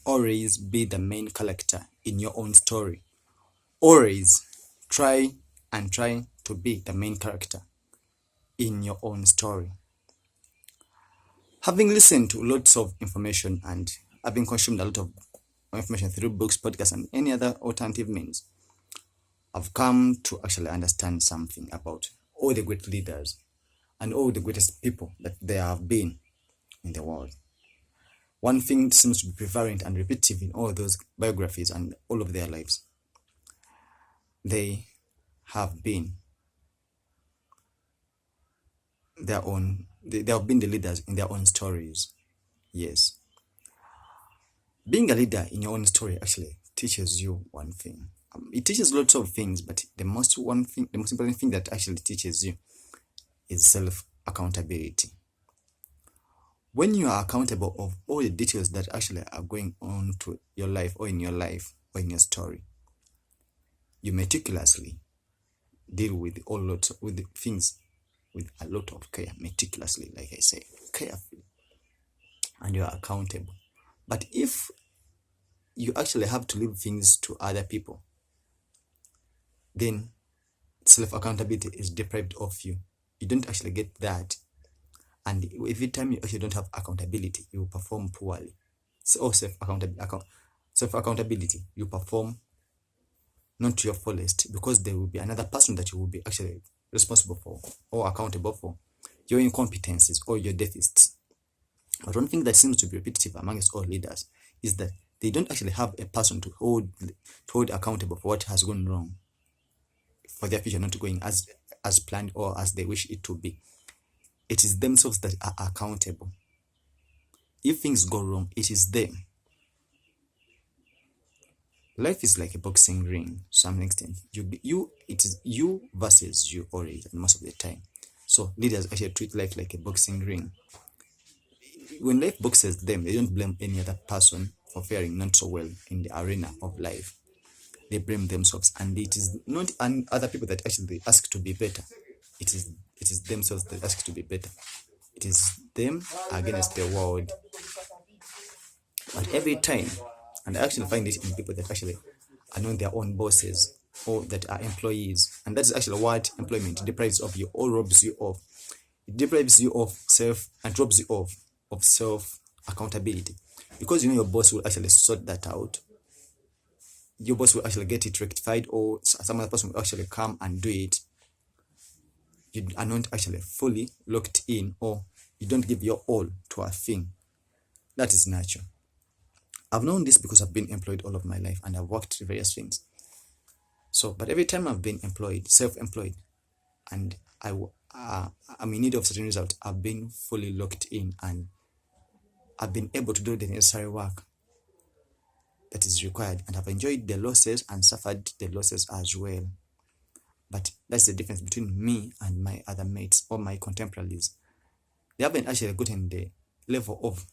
always be the main character in your own story. Always try to be the main character in your own story. Having listened to lots of information and having consumed a lot of information through books, podcasts, and any other alternative means, I've come to actually understand something about all the great leaders and all the greatest people that there have been in the world. One thing seems to be prevalent and repetitive in all those biographies and all of their lives. They have been they have been the leaders in their own stories. Yes. Being a leader in your own story actually teaches you one thing. It teaches lots of things, but the most important thing that actually teaches you is self-accountability. When you are accountable of all the details that actually are going on to your life or in your story, you meticulously deal with the things with a lot of care, meticulously, like I say, carefully, and you are accountable. But if you actually have to leave things to other people, then self-accountability is deprived of you. You don't actually get that. And every time you actually don't have accountability, you perform poorly. So self-accountability, you perform not to your fullest, because there will be another person that you will be actually responsible for or accountable for your incompetencies or your deficits. But one thing that seems to be repetitive amongst all leaders is that they don't actually have a person to hold accountable for what has gone wrong, for their future not going as planned or as they wish it to be. It is themselves that are accountable. If things go wrong, it is them. Life is like a boxing ring to some extent. It is you versus you always, most of the time. So leaders actually treat life like a boxing ring. When life boxes them, they don't blame any other person for faring not so well in the arena of life. They blame themselves, and it is not other people that actually ask to be better. It is themselves that ask to be better. It is them against the world. But every time, and I actually find it in people that actually are not their own bosses or that are employees, and that's actually what employment deprives of you or robs you of. It deprives you of self and robs you of self accountability, because your boss will actually sort that out. Your boss will actually get it rectified, or some other person will actually come and do it. You are not actually fully locked in, or you don't give your all to a thing. That is natural. I've known this because I've been employed all of my life and I've worked various things. So, but every time I've been employed, self-employed, and I'm in need of certain results, I've been fully locked in and I've been able to do the necessary work that is required, and I've enjoyed the losses and suffered the losses as well. But that's the difference between me and my other mates or my contemporaries. They haven't actually gotten the level of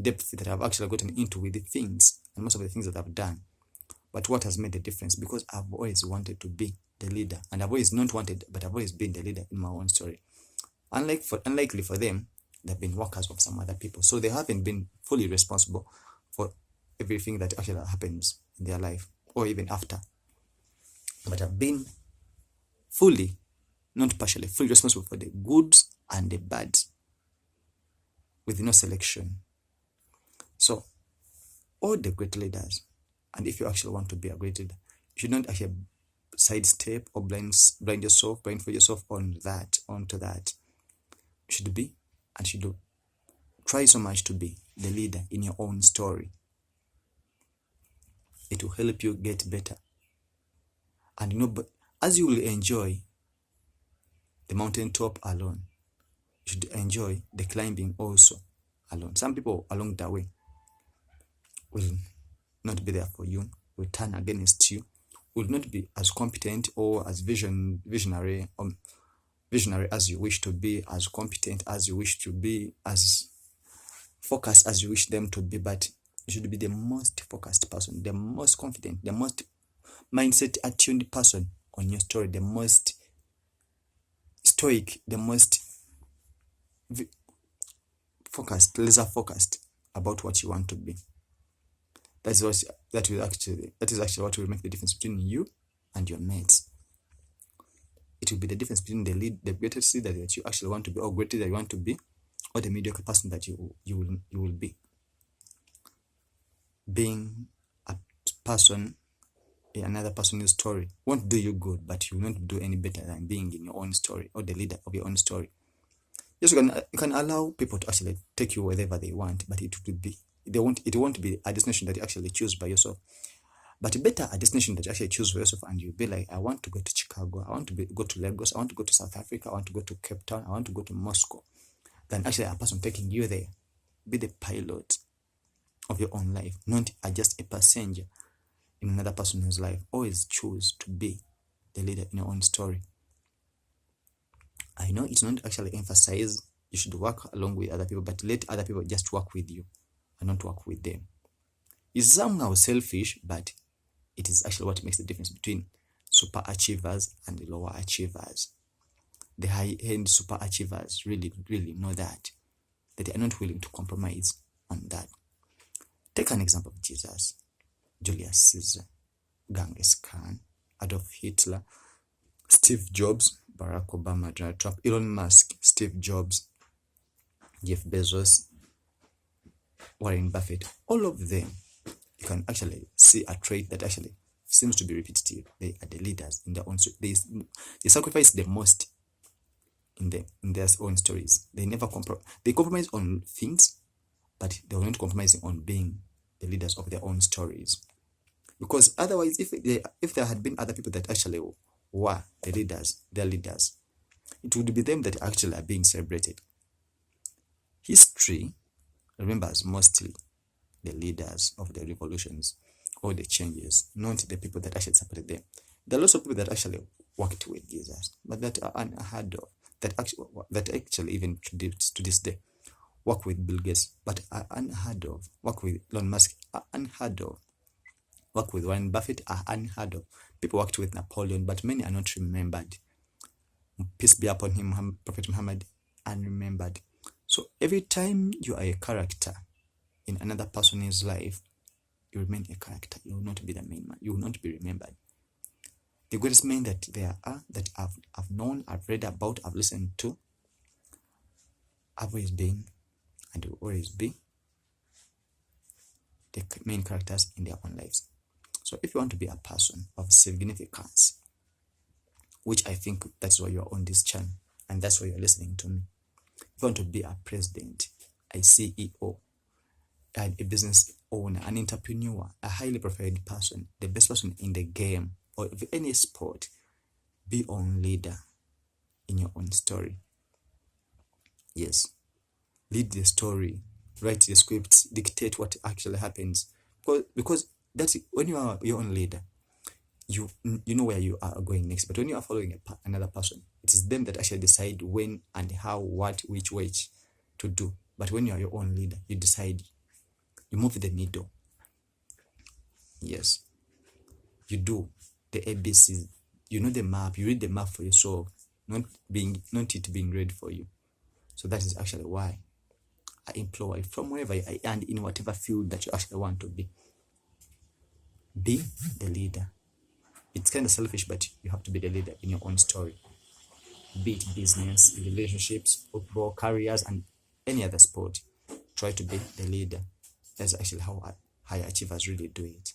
depth that I've actually gotten into with the things and most of the things that I've done. But what has made the difference? Because I've always wanted to be the leader, and I've always not wanted, but I've always been the leader in my own story. Unlikely for them, they've been workers of some other people, so they haven't been fully responsible for everything that actually happens in their life or even after. But I've been fully, not partially, fully responsible for the goods and the bads with no selection. So, all the great leaders, and if you actually want to be a great leader, you should not actually sidestep or blindfold yourself onto that. You should be, and should try so much to be the leader in your own story. It will help you get better. And but as you will enjoy the mountaintop alone, you should enjoy the climbing also alone. Some people along the way will not be there for you, will turn against you, will not be as competent or as visionary as you wish to be, as competent as you wish to be, as focused as you wish them to be. But you should be the most focused person, the most confident, the most mindset attuned person on your story, the most stoic, the most focused, laser focused about what you want to be. That is actually what will make the difference between you and your mates. It will be the difference between the greatest leader that you actually want to be, or great leader you want to be, or the mediocre person that you will be. Being a person in another person's story won't do you good, but you will not do any better than being in your own story, or the leader of your own story. Yes, you can allow people to actually take you wherever they want, but it won't be a destination that you actually choose by yourself. But better a destination that you actually choose for yourself, and you'll be like, I want to go to Chicago, I want to go to Lagos, I want to go to South Africa, I want to go to Cape Town, I want to go to Moscow, than actually a person taking you there. Be the pilot of your own life, not just a passenger in another person's life. Always choose to be the leader in your own story. I know it's not actually emphasized you should work along with other people, but let other people just work with you and not work with them. It's somehow selfish, but it is actually what makes the difference between super achievers and the lower achievers. The high-end super achievers really know that they are not willing to compromise on that. Take an example of Jesus, Julius Caesar, Genghis Khan, Adolf Hitler, Steve Jobs, Barack Obama, Donald Trump, Elon Musk, Steve Jobs, Jeff Bezos, Warren Buffett. All of them, you can actually see a trait that actually seems to be repetitive. They are the leaders in their own stories. They sacrifice the most in their own stories. They never compromise on things, but they were not compromising on being the leaders of their own stories. Because otherwise, if there had been other people that actually were their leaders, it would be them that actually are being celebrated. History remembers mostly the leaders of the revolutions or the changes, not the people that actually supported them. There are lots of people that actually worked with Jesus, but that are unheard of, that actually even to this day work with Bill Gates, but are unheard of. Work with Elon Musk, are unheard of. Work with Warren Buffett, are unheard of. People worked with Napoleon, but many are not remembered. Peace be upon him, Prophet Muhammad, unremembered. So every time you are a character in another person's life, you remain a character. You will not be the main man. You will not be remembered. The greatest men that there are, that I've known, I've read about, I've listened to, have always been and will always be the main characters in their own lives. So if you want to be a person of significance, which I think that's why you're on this channel, and that's why you're listening to me. If you want to be a president, a CEO, a business owner, an entrepreneur, a highly profiled person, the best person in the game or of any sport, be your own leader in your own story. Yes, lead the story, write the scripts, dictate what actually happens. Because that's when you are your own leader, you know where you are going next. But when you are following another person, it is them that actually decide when and how, what, which way to do. But when you are your own leader, you decide. You move the needle. Yes. You do the ABCs. You know the map. You read the map for yourself, not it being read for you. So that is actually why I implore you, from wherever you are and in whatever field that you actually want to be the leader. It's kind of selfish, but you have to be the leader in your own story. Be it business, relationships, football, careers, and any other sport. Try to be the leader. That's actually how high achievers really do it.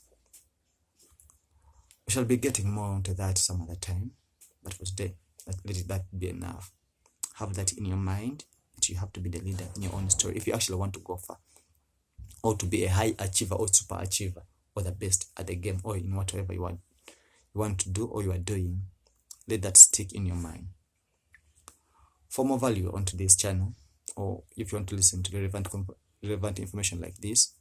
We shall be getting more into that some other time, but for today, let that be enough. Have that in your mind, that you have to be the leader in your own story if you actually want to go far, or to be a high achiever or super achiever, or the best at the game, or in whatever you want to do or you are doing. Let that stick in your mind. For more value on today's channel, or if you want to listen to relevant information like this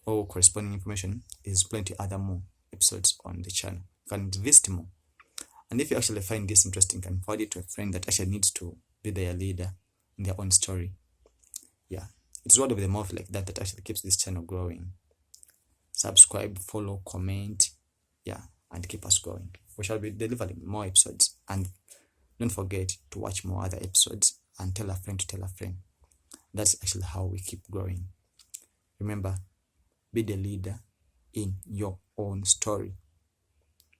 or corresponding information, there's plenty other more episodes on the channel. You can visit more. And if you actually find this interesting, you can forward it to a friend that actually needs to be their leader in their own story. Yeah, it's word of the mouth like that actually keeps this channel growing. Subscribe, follow, comment, yeah, and keep us going. We shall be delivering more episodes, and don't forget to watch more other episodes and tell a friend to tell a friend. That's actually how we keep growing. Remember, be the leader in your own story.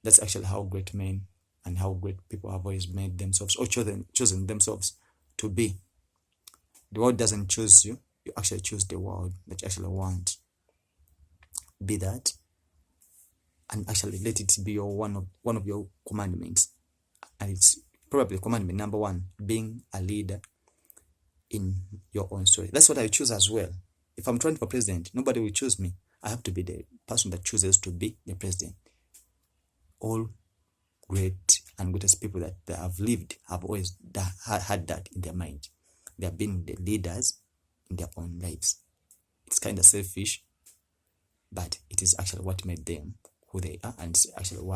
That's actually how great men and how great people have always made themselves or chosen themselves to be. The world doesn't choose you. You actually choose the world that you actually want. Be that, and actually let it be your one of your commandments. And it's probably commandment number 1, being a leader in your own story. That's what I choose as well. If I'm trying for president, nobody will choose me. I have to be the person that chooses to be the president. All great and greatest people that have lived have always had that in their mind. They have been the leaders in their own lives. It's kind of selfish, but it is actually what made them who they are, and it's actually why